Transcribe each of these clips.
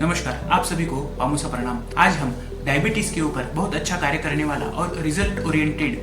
नमस्कार, आप सभी को पामुसा प्रणाम। आज हम डायबिटीज के ऊपर बहुत अच्छा कार्य करने वाला और रिजल्ट ओरिएंटेड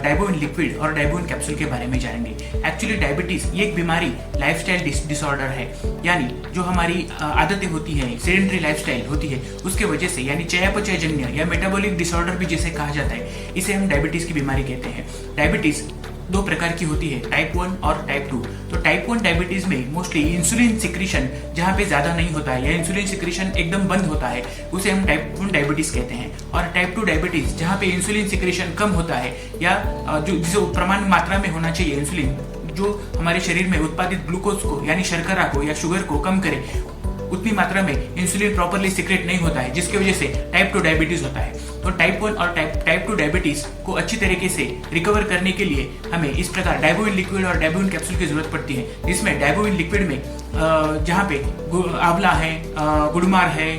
डाइबोइन लिक्विड और डाइबोइन कैप्सूल के बारे में जानेंगे। एक्चुअली डायबिटीज ये एक बीमारी लाइफस्टाइल डिसऑर्डर है, यानी जो हमारी आदतें होती है, सेडेंटरी लाइफस्टाइल होती है, उसके वजह से, यानी चयापचयजन्य या मेटाबॉलिक डिसऑर्डर भी जिसे कहा जाता है, इसे हम डायबिटीज की बीमारी कहते हैं। डायबिटीज दो प्रकार की होती है, टाइप 1 और टाइप 2। तो टाइप 1 डायबिटीज में मोस्टली इंसुलिन सिक्रीशन जहाँ पे ज्यादा नहीं होता है या इंसुलिन सिक्रीशन एकदम बंद होता है, उसे हम टाइप 1 डायबिटीज कहते हैं। और टाइप 2 डायबिटीज जहाँ पे इंसुलिन सिक्रीशन कम होता है या जो जिसे प्रमाण मात्रा में होना चाहिए इंसुलिन, जो हमारे शरीर में उत्पादित ग्लूकोज को यानी शर्करा को या शुगर को कम करे, उतनी मात्रा में इंसुलिन प्रॉपरली सिक्रेट नहीं होता है, जिसकी वजह से टाइप 2 डायबिटीज होता है। तो टाइप 1 और टाइप 2 डायबिटीज को अच्छी तरीके से रिकवर करने के लिए हमें इस प्रकार डाइबोइन लिक्विड और डाइबोइन कैप्सूल की जरूरत पड़ती है, जिसमें डाइबोइन लिक्विड में जहाँ पे आंवला है, गुड़मार है,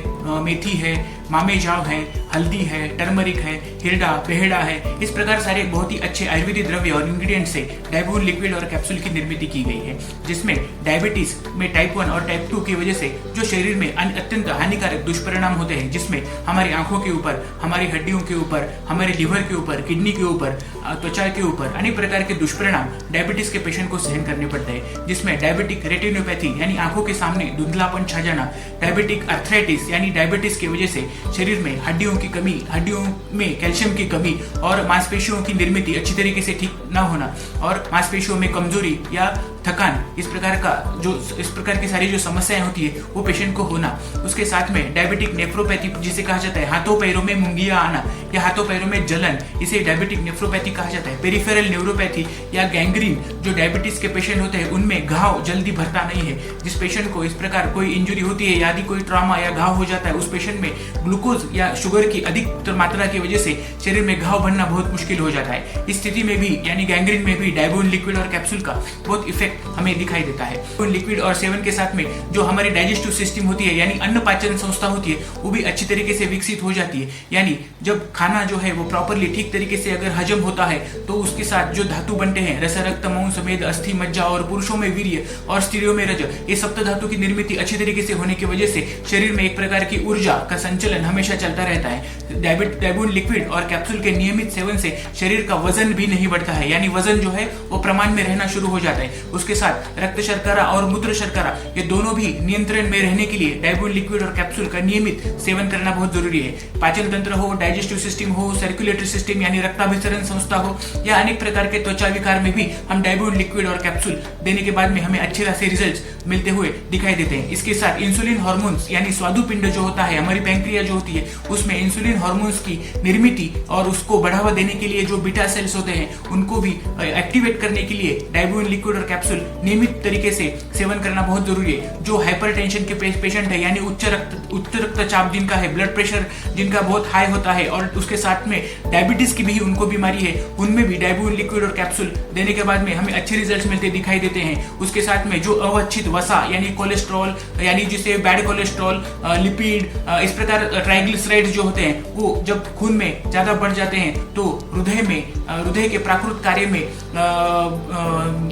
मेथी है, मामेजाव है, हल्दी है, टर्मरिक है, हिरडा, बेहड़ा है, इस प्रकार सारे बहुत ही अच्छे आयुर्वेदिक द्रव्य और इंग्रेडिएंट से डाइबोइन लिक्विड और कैप्सूल की निर्मित की गई है, जिसमें डायबिटीज में टाइप 1 और टाइप 2 की वजह से जो शरीर में अत्यंत हानिकारक दुष्परिणाम होते हैं, जिसमें हमारी आंखों के ऊपर, हमारी हड्डियों के ऊपर, हमारे लिवर के ऊपर, किडनी के ऊपर, त्वचा के ऊपर अनेक प्रकार के दुष्परिणाम डायबिटीज के पेशेंट को सहन करने पड़ते हैं, जिसमें डायबिटिक रेटिनोपैथी यानी आंखों के सामने धुंधलापन छा जाना, डायबिटिक अर्थराइटिस यानी डायबिटीज की वजह से शरीर में हड्डियों की कमी, हड्डियों में कैल्शियम की कमी और मांसपेशियों की निर्मित अच्छी तरीके से ठीक न होना और मांसपेशियों में कमजोरी या थकान, इस प्रकार की सारी जो समस्याएं होती है वो पेशेंट को होना। उसके साथ में डायबिटिक नेफ्रोपैथी जिसे कहा जाता है, हाथों पैरों में मुंगिया आना या हाथों पैरों में जलन, इसे डायबिटिक नेफ्रोपैथी कहा जाता है। पेरिफेरल न्यूरोपैथी या गैंग्रीन, जो डायबिटीज के पेशेंट होते हैं उनमें घाव जल्दी भरता नहीं है, जिस पेशेंट को इस प्रकार कोई इंजरी होती है या कोई ट्रॉमा या घाव हो जाता है, उस पेशेंट में ग्लूकोज या शुगर की अधिक मात्रा की वजह से शरीर में घाव भरना बहुत मुश्किल हो जाता है। इस स्थिति में भी यानी गैंग्रीन में भी डाइबोइन लिक्विड और कैप्सूल का बहुत इफेक्ट हमें दिखाई देता है। लिक्विड और सेवन के साथ में जो हमारी डाइजेस्टिव सिस्टम होती है यानी अन्न पाचन संस्था होती है, वो भी अच्छी तरीके से विकसित हो जाती है। यानी जब खाना जो है वो प्रॉपरली ठीक तरीके से अगर हजम होता है तो उसके साथ जो धातु बनते हैं, रस, रक्त, मांस, मेद, अस्थि, मज्जा और पुरुषों में वीर्य और स्त्रियों में रज, ये सप्त धातु की निर्मित अच्छी तरीके से होने की वजह से शरीर में एक प्रकार की ऊर्जा का संचलन हमेशा चलता रहता है। डाइबोइन लिक्विड और कैप्सूल के नियमित सेवन से शरीर का वजन भी नहीं बढ़ता है, यानी वजन जो है वो प्रमाण में रहना शुरू हो जाता है। उसके साथ रक्त शर्करा और मूत्र शर्करा ये दोनों भी नियंत्रण में रहने के लिए डाइबोइन लिक्विड और कैप्सूल का नियमित सेवन करना बहुत जरूरी है। पाचन तंत्र हो, डाइजेस्टिव सिस्टम हो, सर्कुलेटरी सिस्टम यानी रक्ताभिसरण संस्था हो या अनेक प्रकार के त्वचा विकार में भी हम डाइबोइन लिक्विड और कैप्सूल देने के बाद में हमें अच्छे खासे रिजल्ट मिलते हुए दिखाई देते हैं। इसके साथ इंसुलिन हार्मोन्स यानी स्वादुपिंड जो होता है, हमारी पैंक्रिया जो होती है, उसमें इंसुलिन हार्मोन्स की निर्मित और उसको बढ़ावा देने के लिए जो बीटा सेल्स होते हैं उनको भी एक्टिवेट करने के लिए डाइबोइन लिक्विड और कैप्सूल नियमित तरीके से सेवन करना बहुत जरूरी है। जो हाइपरटेंशन के पेशेंट है यानी उच्च रक्तचाप जिनका है, ब्लड प्रेशर जिनका बहुत हाई होता है और उसके साथ में डायबिटीज की भी उनको बीमारी है, उनमें भी डाइबोइन लिक्विड और कैप्सूल देने के बाद में हमें अच्छे रिजल्ट्स मिलते दिखाई देते हैं। उसके साथ में जो अवांछित वसा यानी कोलेस्ट्रॉल यानी जिसे बैड कोलेस्ट्रॉल, लिपिड, इस प्रकार ट्राइग्लिसराइड्स जो होते हैं वो जब खून में ज्यादा बढ़ जाते हैं तो हृदय के प्राकृतिक कार्य में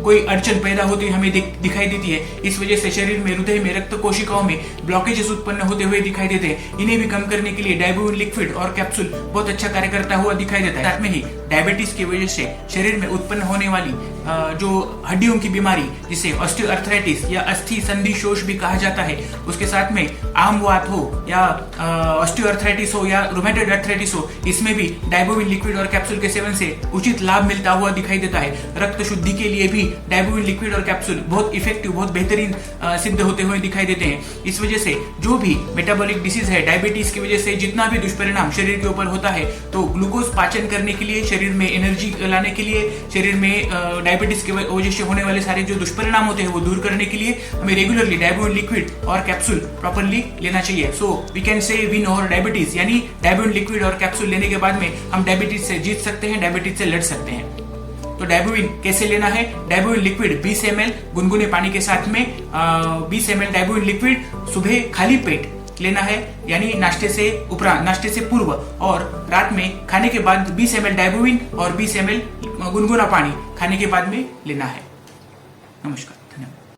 कोई अड़चन पैदा होती हमें दिखाई देती है। इस वजह से शरीर में, हृदय में, रक्त कोशिकाओं में ब्लॉकेजेस उत्पन्न होते हुए दिखाई देते हैं। इन्हें भी कम करने के लिए डाइबोइन लिक्विड और कैप्सूल बहुत अच्छा कार्य करता हुआ दिखाई देता है। साथ में ही डायबिटीज की वजह से शरीर में उत्पन्न होने वाली जो हड्डियों की बीमारी जिसे ऑस्टियोआर्थराइटिस या अस्थि संधि शोष भी कहा जाता है, उसके साथ में आमवात हो या ऑस्टियोआर्थराइटिस हो या रूमेटॉइड अर्थराइटिस हो, इसमें भी डाइबोइन लिक्विड और कैप्सूल के सेवन से उचित लाभ मिलता हुआ दिखाई देता है। रक्त शुद्धि के लिए भी डाइबोइन लिक्विड और कैप्सूल बहुत इफेक्टिव, बहुत बेहतरीन सिद्ध होते हुए दिखाई देते हैं। इस वजह से जो भी मेटाबॉलिक डिसीज है, डायबिटीज की वजह से जितना भी दुष्परिणाम शरीर के ऊपर होता है, तो ग्लूकोज पाचन करने के लिए, शरीर में एनर्जी लाने के लिए, शरीर में डायबिटीज की वजह से होने वाले सारे जो दुष्परिणाम होते हैं वो दूर करने के लिए हमें रेगुलरली डाइबोइन लिक्विड और कैप्सूल प्रॉपर्ली लेना चाहिए। So we can say win over diabetes, यानी डाइबोइन लिक्विड और कैप्सूल लेने के बाद में हम डायबिटीज से जीत सकते हैं, डायबिटीज से लड़ सकते हैं। तो डाइबोइन कैसे लेना है? डाइबोइन लिक्विड 20 ml गुनगुने पानी के साथ में 20 ml डाइबोइन लिक्विड सुबह खाली पेट लेना है, यानी नाश्ते से पूर्व, और रात में खाने के बाद 20 ml डाइबोइन और 20 ml गुनगुना पानी खाने के बाद में लेना है। नमस्कार, धन्यवाद।